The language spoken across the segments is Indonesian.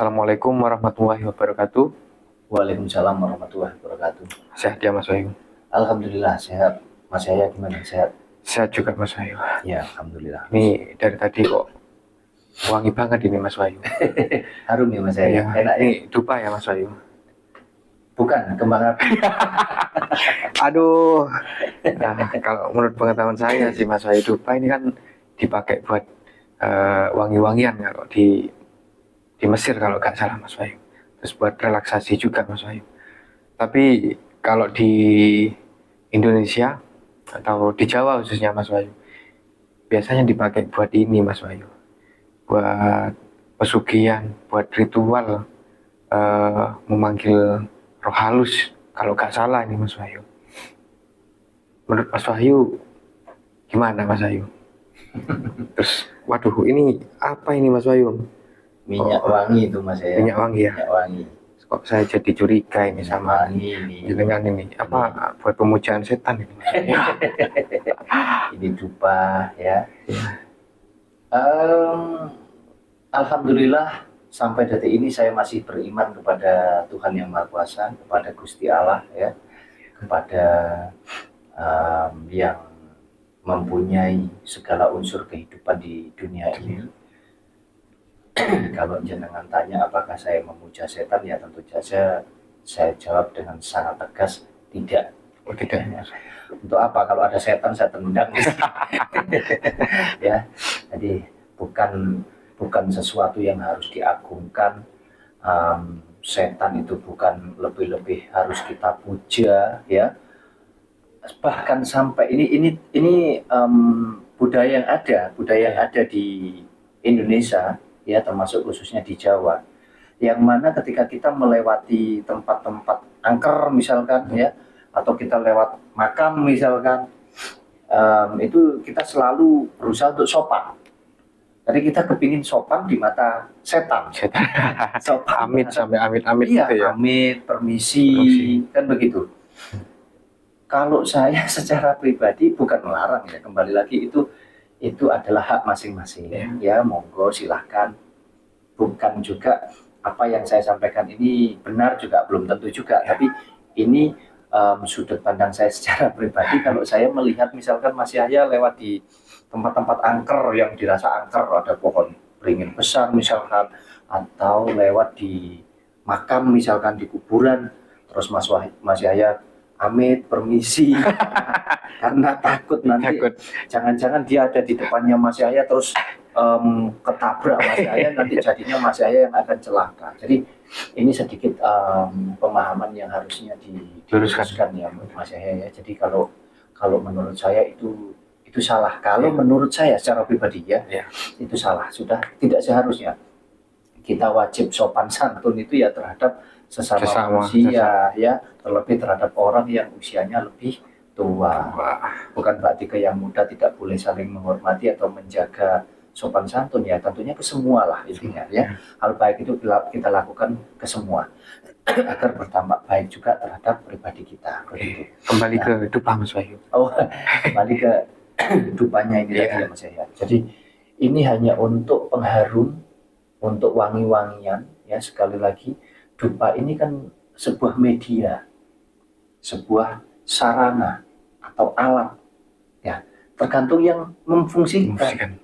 Assalamualaikum warahmatullahi wabarakatuh. Waalaikumsalam warahmatullahi wabarakatuh. Sehat ya Mas Wahyu? Alhamdulillah sehat. Mas Yahya gimana, sehat? Sehat juga Mas Wahyu. Ya, alhamdulillah. Ini dari tadi kok wangi banget ini Mas Wahyu. Harum ya Mas Yahya. Ya, Enak ya? ini dupa ya Mas Wahyu. Bukan kembang api. Aduh. Nah, kalau menurut pengetahuan saya sih Mas Wahyu, dupa ini kan dipakai buat wangi-wangian kalau di Mesir kalau nggak salah Mas Wahyu. Terus buat relaksasi juga Mas Wahyu. Tapi kalau di Indonesia atau di Jawa khususnya Mas Wahyu, biasanya dipakai buat ini Mas Wahyu, buat pesugihan, buat ritual, memanggil roh halus kalau nggak salah ini Mas Wahyu. Menurut Mas Wahyu gimana Mas Wahyu? Terus waduh, ini apa ini Mas Wahyu? Minyak wangi itu Mas Yahya. Minyak wangi ya? Minyak wangi. Kok saya jadi curiga ini Minyak sama wangi ini. dengan ini apa buat pemujaan setan ini Mas Wahyu? Ini dupa ya. Alhamdulillah sampai detik ini saya masih beriman kepada Tuhan Yang Maha Kuasa, kepada Gusti Allah ya, kepada yang mempunyai segala unsur kehidupan di dunia ini. Kalau jenengan tanya apakah saya memuja setan, ya tentu saja saya jawab dengan sangat tegas, tidak. Oh tidak. Untuk apa? Kalau ada setan saya tendang. Ya, jadi bukan sesuatu yang harus diagungkan. Setan itu bukan lebih-lebih harus kita puja, ya. Bahkan sampai ini budaya yang ada di Indonesia, ya, termasuk khususnya di Jawa, yang mana ketika kita melewati tempat-tempat angker misalkan, ya, atau kita lewat makam misalkan, itu kita selalu berusaha untuk sopan. Jadi kita kepingin sopan di mata setan. Sopan. Amit sampai amit-amit iya, gitu ya. Amit, permisi, kan begitu. Kalau saya secara pribadi bukan melarang ya, kembali lagi itu adalah hak masing-masing ya, monggo silahkan. Bukan juga apa yang saya sampaikan ini benar juga belum tentu juga, tapi ini sudut pandang saya secara pribadi. Kalau saya melihat misalkan Mas Yahya lewat di tempat-tempat angker yang dirasa angker, ada pohon beringin besar misalkan, atau lewat di makam misalkan di kuburan, terus Mas Yahya amit, permisi, karena takut nanti jangan-jangan dia ada di depannya Mas Yahya terus ketabrak Mas Yahya, nanti jadinya Mas Yahya yang akan celaka. Jadi ini sedikit pemahaman yang harusnya diluruskan ya Mas Yahya ya. Jadi kalau menurut saya itu salah. Kalau menurut saya secara pribadi ya, itu salah. Sudah tidak seharusnya. Kita wajib sopan santun itu ya terhadap sesama manusia, ya, terlebih terhadap orang yang usianya lebih tua. Bukan berarti ke yang muda tidak boleh saling menghormati atau menjaga sopan santun, ya, tentunya ke semua lah intinya ya. Hal baik itu kita lakukan ke semua agar berdampak baik juga terhadap pribadi kita. Begitu. Kembali ke dupa Mas Wahyu. Oh, kembali ke dupanya ini tadi ya Mas Yahya. Jadi ini hanya untuk pengharum, untuk wangi-wangian ya. Sekali lagi, dupa ini kan sebuah media, sebuah sarana atau alat ya, tergantung yang memfungsikan.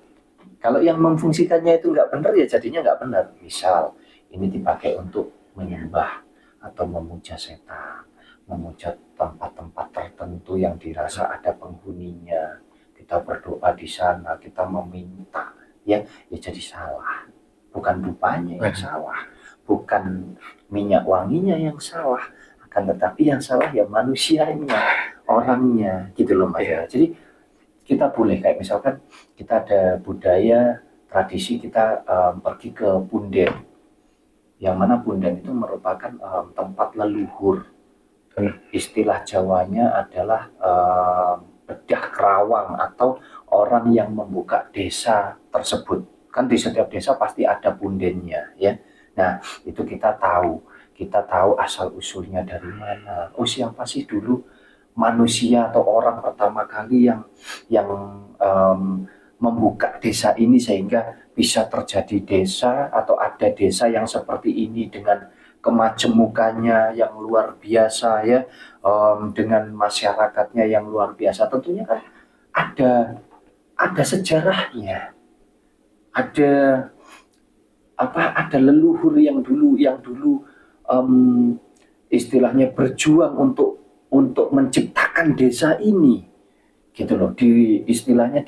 Kalau yang memfungsikannya itu nggak benar, ya jadinya nggak benar. Misal ini dipakai untuk menyembah atau memuja setan, memuja tempat-tempat tertentu yang dirasa ada penghuninya, kita berdoa di sana, kita meminta, ya jadi salah. Bukan dupanya yang salah, bukan minyak wanginya yang salah, akan tetapi yang salah ya manusianya, orangnya, gitu loh Mas ya. Jadi kita boleh kayak misalkan kita ada budaya tradisi kita pergi ke punden, yang mana punden itu merupakan tempat leluhur. Istilah Jawanya adalah bedah kerawang atau orang yang membuka desa tersebut. Kan di setiap desa pasti ada pundennya ya. Nah, itu kita tahu asal usulnya dari mana. Oh, siapa sih dulu manusia atau orang pertama kali yang membuka desa ini sehingga bisa terjadi desa atau ada desa yang seperti ini dengan kemajemukannya yang luar biasa ya, dengan masyarakatnya yang luar biasa. Tentunya kan ada sejarahnya, ada ada leluhur yang dulu istilahnya berjuang untuk menciptakan desa ini gitu loh. Istilahnya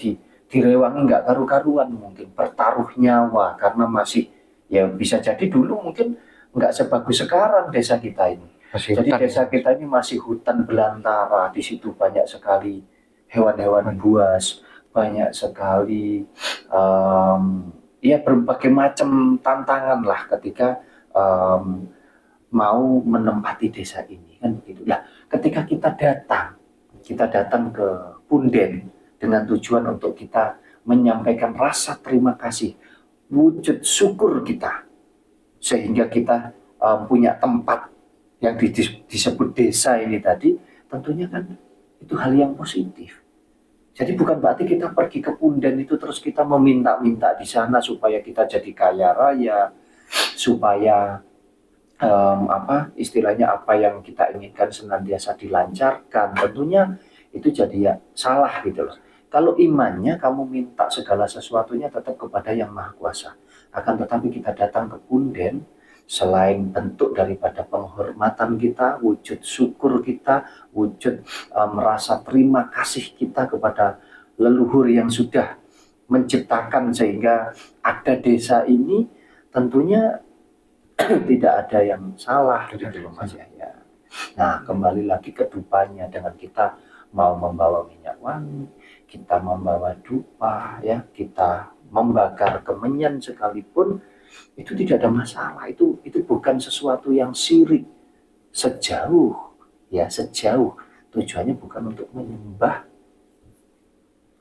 direwangi nggak karu-karuan, mungkin bertaruh nyawa karena masih, ya bisa jadi dulu mungkin nggak sebagus sekarang desa kita ini. Masih Jadi hutan. desa kita ini masih hutan belantara, di situ banyak sekali hewan-hewan buas, banyak sekali ya berbagai macam tantangan lah ketika mau menempati desa ini kan begitu. Nah, ketika kita datang ke Punden dengan tujuan untuk kita menyampaikan rasa terima kasih, wujud syukur kita, sehingga kita punya tempat yang disebut desa ini tadi, tentunya kan itu hal yang positif. Jadi bukan berarti kita pergi ke Punden itu terus kita meminta-minta di sana supaya kita jadi kaya raya, supaya istilahnya apa yang kita inginkan senantiasa dilancarkan. Tentunya itu jadi ya salah gitu loh. Kalau imannya kamu minta segala sesuatunya tetap kepada Yang Maha Kuasa. Akan tetapi kita datang ke Punden, selain bentuk daripada penghormatan kita, wujud syukur kita, wujud merasa terima kasih kita kepada leluhur yang sudah menciptakan sehingga ada desa ini, tentunya tidak ada yang salah gitu loh Mas Yahya. Nah, kembali lagi ke dupanya, dengan kita mau membawa minyak wangi, kita membawa dupa ya, kita membakar kemenyan sekalipun, itu tidak ada masalah. Itu bukan sesuatu yang syirik, sejauh tujuannya bukan untuk menyembah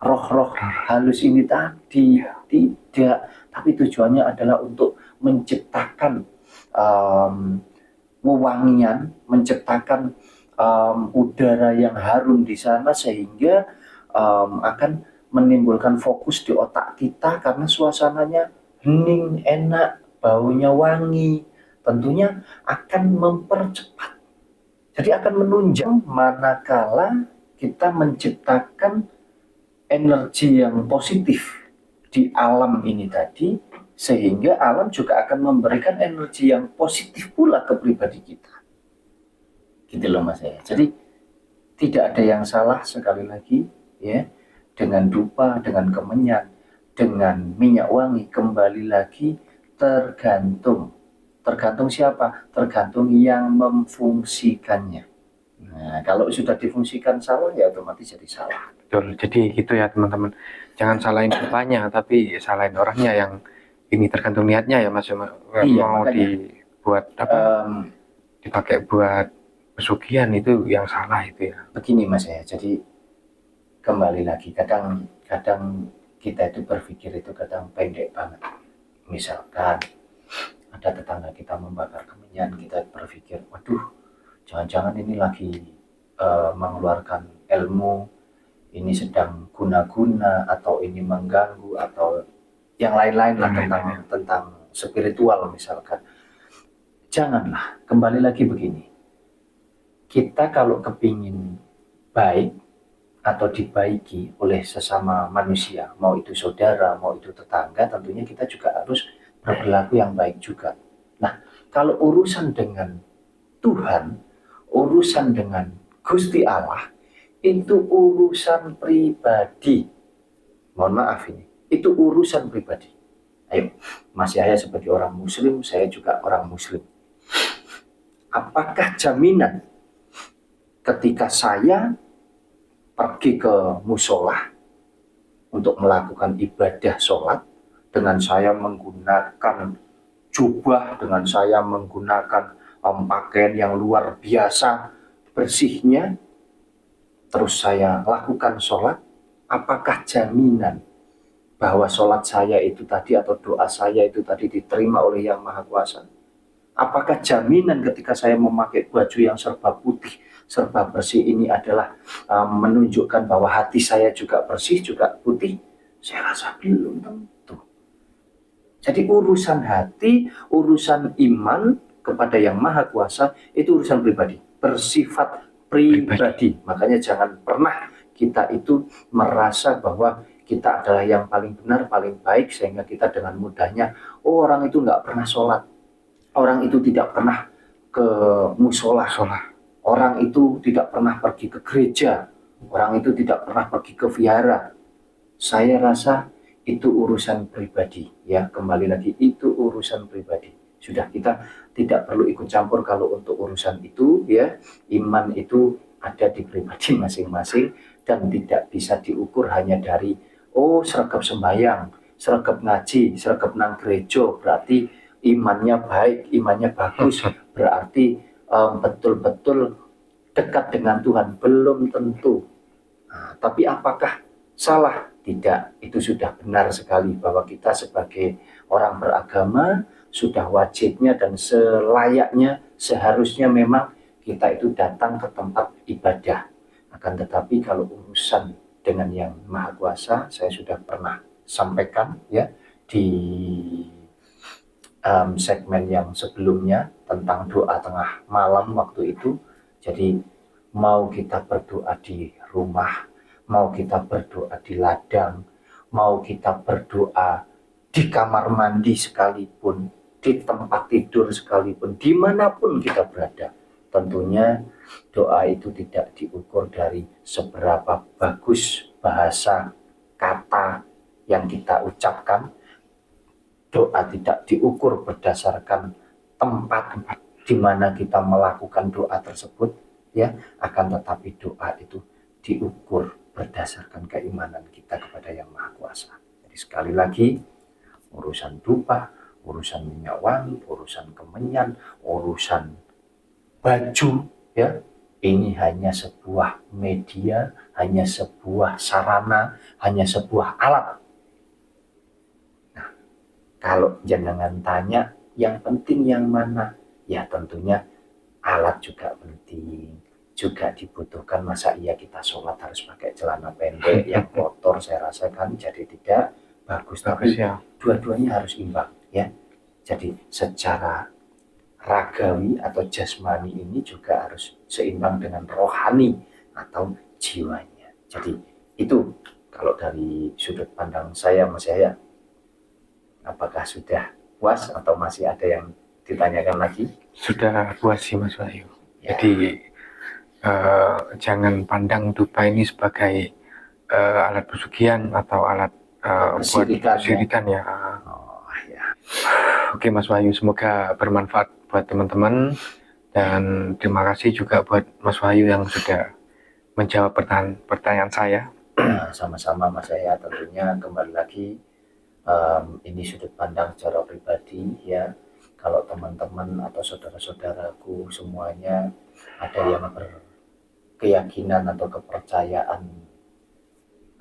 roh-roh halus ini tadi, tidak, tapi tujuannya adalah untuk menciptakan wewangian, menciptakan udara yang harum di sana, sehingga akan menimbulkan fokus di otak kita karena suasananya hening, enak, baunya wangi, tentunya akan mempercepat. Jadi akan menunjang manakala kita menciptakan energi yang positif di alam ini tadi, sehingga alam juga akan memberikan energi yang positif pula ke pribadi kita. Gitu loh Mas ya. Jadi tidak ada yang salah sekali lagi ya dengan dupa, dengan kemenyan, dengan minyak wangi. Kembali lagi tergantung siapa? Tergantung yang memfungsikannya. Nah, kalau sudah difungsikan salah ya otomatis jadi salah. Betul. Jadi gitu ya teman-teman. Jangan salahin dupanya, tapi salahin orangnya yang ini tergantung niatnya ya Mas. Iya, Mau makanya. dibuat dipakai buat pesugihan itu yang salah itu ya. Begini Mas ya. Jadi kembali lagi, kadang kita itu berpikir itu kadang pendek banget. Misalkan ada tetangga kita membakar kemenyan, kita berpikir, waduh, jangan-jangan ini lagi mengeluarkan ilmu, ini sedang guna-guna, atau ini mengganggu, atau yang lain-lain lah tentang spiritual misalkan. Janganlah. Kembali lagi begini, kita kalau kepingin baik atau dibaiki oleh sesama manusia, mau itu saudara, mau itu tetangga, tentunya kita juga harus berperilaku yang baik juga. Nah, kalau urusan dengan Tuhan, urusan dengan Gusti Allah, itu urusan pribadi. Mohon maaf ini, itu urusan pribadi. Ayo, Mas Yahya sebagai orang Muslim, saya juga orang Muslim. Apakah jaminan ketika saya pergi ke musola untuk melakukan ibadah sholat, dengan saya menggunakan jubah, dengan saya menggunakan pakaian yang luar biasa bersihnya, terus saya lakukan sholat, apakah jaminan bahwa sholat saya itu tadi atau doa saya itu tadi diterima oleh Yang Maha Kuasa? Apakah jaminan ketika saya memakai baju yang serba putih, serba bersih ini adalah menunjukkan bahwa hati saya juga bersih, juga putih? Saya rasa belum tentu. Jadi urusan hati, urusan iman kepada yang maha kuasa itu urusan pribadi, bersifat pribadi. Makanya jangan pernah kita itu merasa bahwa kita adalah yang paling benar, paling baik, sehingga kita dengan mudahnya, oh orang itu nggak pernah sholat, orang itu tidak pernah ke musola, orang itu tidak pernah pergi ke gereja, orang itu tidak pernah pergi ke vihara. Saya rasa itu urusan pribadi, ya, kembali lagi itu urusan pribadi. Sudah, kita tidak perlu ikut campur kalau untuk urusan itu, ya. Iman itu ada di pribadi masing-masing dan tidak bisa diukur hanya dari oh sregep sembahyang, sregep ngaji, sregep nang gereja berarti imannya baik, imannya bagus, berarti betul-betul dekat dengan Tuhan. Belum tentu. Nah, tapi apakah salah? Tidak, itu sudah benar sekali bahwa kita sebagai orang beragama sudah wajibnya dan selayaknya, seharusnya memang kita itu datang ke tempat ibadah. Akan tetapi kalau urusan dengan yang maha kuasa, saya sudah pernah sampaikan, ya, di segmen yang sebelumnya tentang doa tengah malam waktu itu. Jadi mau kita berdoa di rumah, mau kita berdoa di ladang, mau kita berdoa di kamar mandi sekalipun, di tempat tidur sekalipun, dimanapun kita berada, tentunya doa itu tidak diukur dari seberapa bagus bahasa kata yang kita ucapkan. Doa tidak diukur berdasarkan tempat di mana kita melakukan doa tersebut, ya, akan tetapi doa itu diukur berdasarkan keimanan kita kepada yang maha kuasa. Jadi sekali lagi, urusan dupa, urusan minyak wangi, urusan kemenyan, urusan baju, ya, ini hanya sebuah media, hanya sebuah sarana, hanya sebuah alat. Nah, kalau jenengan tanya yang penting yang mana, ya tentunya alat juga penting, juga dibutuhkan. Masa iya kita sholat harus pakai celana pendek yang kotor? Saya rasakan jadi tidak bagus. Tapi ya. Dua-duanya harus imbang, ya. Jadi secara ragawi atau jasmani ini juga harus seimbang dengan rohani atau jiwanya. Jadi itu kalau dari sudut pandang saya, Mas Yahya. Apakah sudah puas atau masih ada yang ditanyakan lagi? Sudah puas sih Mas Wahyu. Ya. Jadi jangan pandang dupa ini sebagai alat pesugihan atau alat buat kesirikan, ya. Oh, ya. Oke Mas Wahyu, semoga bermanfaat buat teman-teman, dan terima kasih juga buat Mas Wahyu yang sudah menjawab pertanyaan saya. Nah, sama-sama Mas Yahya, tentunya kembali lagi ini sudut pandang secara pribadi, ya. Kalau teman-teman atau saudara-saudaraku semuanya ada yang berkeyakinan atau kepercayaan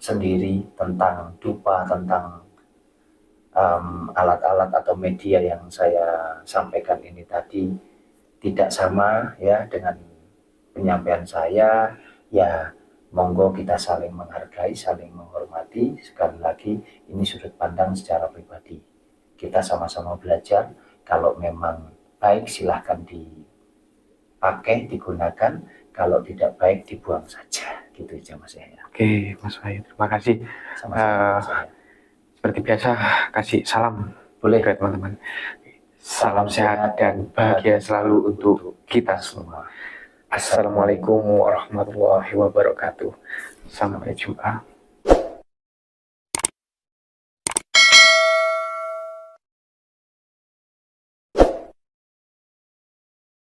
sendiri tentang dupa, tentang alat-alat atau media yang saya sampaikan ini tadi tidak sama, ya, dengan penyampaian saya, ya monggo kita saling menghargai, saling menghormati. Sekali lagi ini sudut pandang secara pribadi, kita sama-sama belajar. Kalau memang baik silahkan dipakai, digunakan, kalau tidak baik dibuang saja, gitu aja Mas Yahya. Oke Mas Wahyu, terima kasih. Sama-sama Mas Yahya. Seperti biasa, kasih salam Boleh. ke teman-teman. Salam sehat dan bahagia selalu untuk kita semua. Assalamualaikum warahmatullahi wabarakatuh. Sampai jumpa.